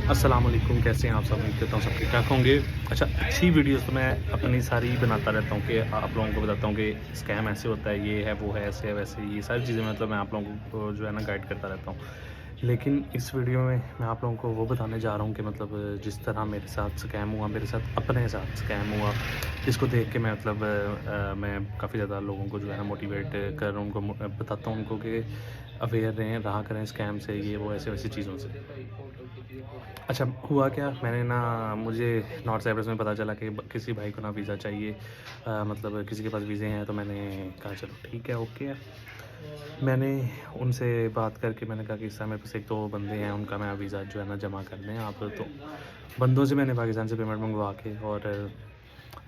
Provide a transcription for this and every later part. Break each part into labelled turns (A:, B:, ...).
A: अस्सलाम वालेकुम, कैसे हैं आप सब? उम्मीद करता हूँ सब ठीक ठाक होंगे। अच्छा, अच्छी वीडियोस तो मैं अपनी सारी बनाता रहता हूँ कि आप लोगों को बताता हूँ कि स्कैम ऐसे होता है, ये है, वो है, ऐसे है, वैसे है, ये सारी चीज़ें मतलब मैं आप लोगों को जो है ना गाइड करता रहता हूँ। लेकिन इस वीडियो में मैं आप लोगों को वो बताने जा रहा हूँ कि मतलब जिस तरह मेरे साथ स्कैम हुआ, मेरे साथ अपने साथ स्कैम हुआ, जिसको देख के मैं मतलब मैं काफ़ी ज़्यादा लोगों को जो है ना मोटिवेट कर रहा हूँ, उनको बताता हूँ उनको कि अवेयर रहें, रहा करें स्कैम से, ये वो ऐसे वैसी चीज़ों से। अच्छा, हुआ क्या, मैंने ना मुझे नॉर्थ साइप्रस में पता चला कि किसी भाई को ना वीज़ा चाहिए, मतलब किसी के पास वीज़े हैं, तो मैंने कहा चलो ठीक है, ओके है। मैंने उनसे बात करके मैंने कहा कि इस समय मेरे पास 1-2 बंदे हैं, उनका मैं वीज़ा जो है ना जमा कर दें आप। तो बंदों से मैंने पाकिस्तान से पेमेंट मंगवा के और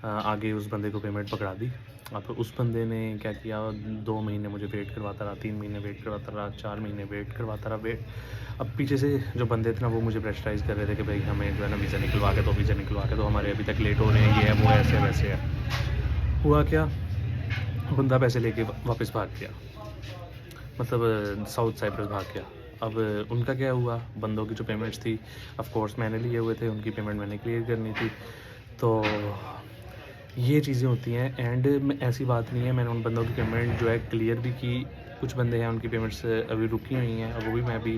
A: आगे उस बंदे को पेमेंट पकड़ा दी। अब उस बंदे ने क्या किया, 2 महीने मुझे वेट करवाता रहा, 3 महीने वेट करवाता रहा, 4 महीने वेट करवाता रहा, वेट। अब पीछे से जो बंदे थे ना, वो मुझे प्रेशराइज़ कर रहे थे कि भाई हमें जो है ना वीज़ा निकलवा के दो, वीज़ा निकलवा के दो, हमारे अभी तक लेट हो रहे हैं, ये है, वो है, ऐसे है, वैसे है। हुआ क्या, बंदा पैसे लेके वापस भाग गया, मतलब साउथ साइप्रस भाग गया। अब उनका क्या हुआ, बंदों की जो पेमेंट्स थी ऑफ़ कोर्स मैंने लिए हुए थे, उनकी पेमेंट मैंने क्लियर करनी थी। तो ये चीज़ें होती हैं एंड में ऐसी बात नहीं है, मैंने उन बंदों की पेमेंट जो है क्लियर भी की। कुछ बंदे हैं उनकी पेमेंट्स अभी रुकी हुई हैं, और वो भी मैं अभी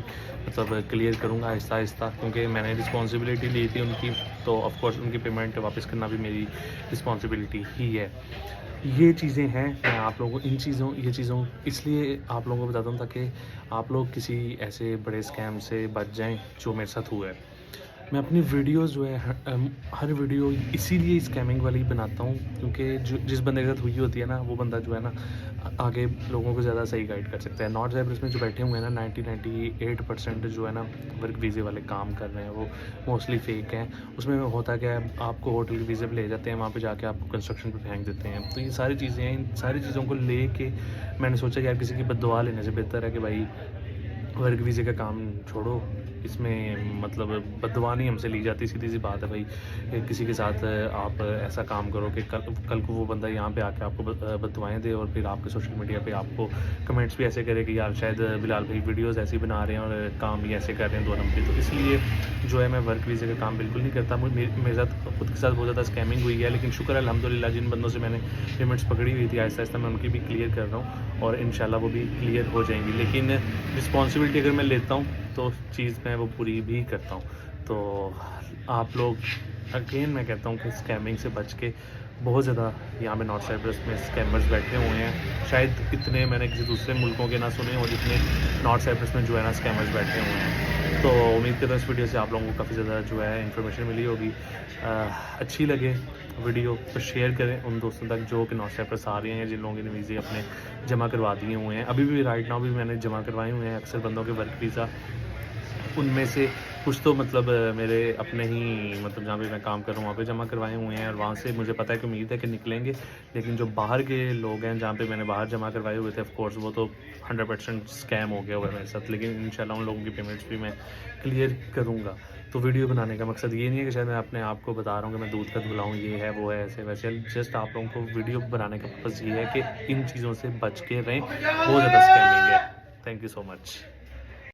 A: मतलब क्लियर करूँगा आहिस्ता-आहिस्ता, क्योंकि मैंने रिस्पॉन्सिबिलिटी ली थी उनकी, तो ऑफ़ कोर्स उनकी पेमेंट वापस करना भी मेरी रिस्पॉन्सिबिलिटी ही है। ये चीज़ें हैं, मैं आप लोगों को ये चीज़ों इसलिए आप लोगों को बताता हूँ ताकि आप लोग किसी ऐसे बड़े स्कैम से बच जाएँ जो मेरे साथ हुआ है। मैं अपनी वीडियोज़ जो है हर वीडियो इसीलिए स्कैमिंग वाली बनाता हूँ, क्योंकि जो जिस बंदे के साथ हुई होती है ना, वो बंदा जो है ना आगे लोगों को ज़्यादा सही गाइड कर सकता है। नॉर्थ साइप्रस में जो बैठे हुए हैं ना, 98% जो है ना वर्क वीज़े वाले काम कर रहे हैं, वो मोस्टली फ़ेक हैं। उसमें होता क्या है, आपको होटल के वीज़े पे ले जाते हैं, वहाँ पे जाके आपको कंस्ट्रक्शन पे फेंक देते हैं। तो ये सारी चीज़ें हैं, इन सारी चीज़ों को लेके मैंने सोचा यार किसी की बददुआ लेने से बेहतर है कि भाई वर्क वीज़े का काम छोड़ो, इसमें मतलब बददुआ नहीं हमसे ली जाती, सीधी-सी बात है भाई। किसी के साथ आप ऐसा काम करो कि कल को वो बंदा यहाँ पे आके आपको बददुआएँ दे, और फिर आपके सोशल मीडिया पे आपको कमेंट्स भी ऐसे करे कि यार शायद बिलाल भाई वीडियोज़ ऐसी बना रहे हैं और काम भी ऐसे कर रहे हैं 2 नंबरी। तो इसलिए जो है मैं वर्क वीज़े का काम बिल्कुल नहीं करता। मेरे साथ खुद के साथ बहुत ज़्यादा स्कैमिंग हुई है, लेकिन शुक्र है अल्हम्दुलिल्लाह, जिन बंदों से मैंने पेमेंट्स पकड़ी हुई थी आहिस्ता-आहिस्ता मैं उनकी भी क्लियर कर रहा हूँ, और इंशाल्लाह वो भी क्लियर हो जाएँगी। लेकिन रिस्पॉन्सिबिलिटी अगर मैं लेता हूँ तो चीज़ मैं वो पूरी भी करता हूँ। तो आप लोग अगेन मैं कहता हूँ कि स्कैमिंग से बच के, बहुत ज़्यादा यहाँ पे नॉर्थ साइप्रस में स्कैमर्स बैठे हुए हैं। शायद इतने मैंने किसी दूसरे मुल्कों के ना सुने हो जितने नॉर्थ साइप्रस में जो है ना स्कैमर्स बैठे हुए हैं। तो उम्मीद करता हूँ इस वीडियो से आप लोगों को काफ़ी ज़्यादा जो है इन्फॉर्मेशन मिली होगी। अच्छी लगे वीडियो तो शेयर करें उन दोस्तों तक जो कि नॉर्थ साइप्रस आ रहे हैं, जिन लोगों के वीज़े अपने जमा करवा दिए हुए हैं। अभी भी राइट नाउ भी मैंने जमा करवाए हुए हैं अक्सर बंदों के वर्क वीज़ा। उनमें से कुछ तो मतलब मेरे अपने ही मतलब जहाँ पे मैं काम कर रहा हूँ वहाँ पे जमा करवाए हुए हैं, और वहाँ से मुझे पता है कि उम्मीद है कि निकलेंगे। लेकिन जो बाहर के लोग हैं जहाँ पे मैंने बाहर जमा करवाए हुए थे, ऑफ़ कोर्स वो तो 100% स्कैम हो गया हुआ है मेरे साथ। लेकिन इंशाल्लाह उन लोगों की पेमेंट्स भी मैं क्लियर करूँगा। तो वीडियो बनाने का मकसद ये नहीं है कि शायद मैं अपने आप को बता रहा हूँ कि मैं दूध का धुला हूँ, ये है, वो है, ऐसे वैसे। जस्ट आप लोगों को वीडियो बनाने का पर्पज़ ये है कि इन चीज़ों से बच के रहें। बहुत ज़्यादा स्कैमिंग है। Thank you so much.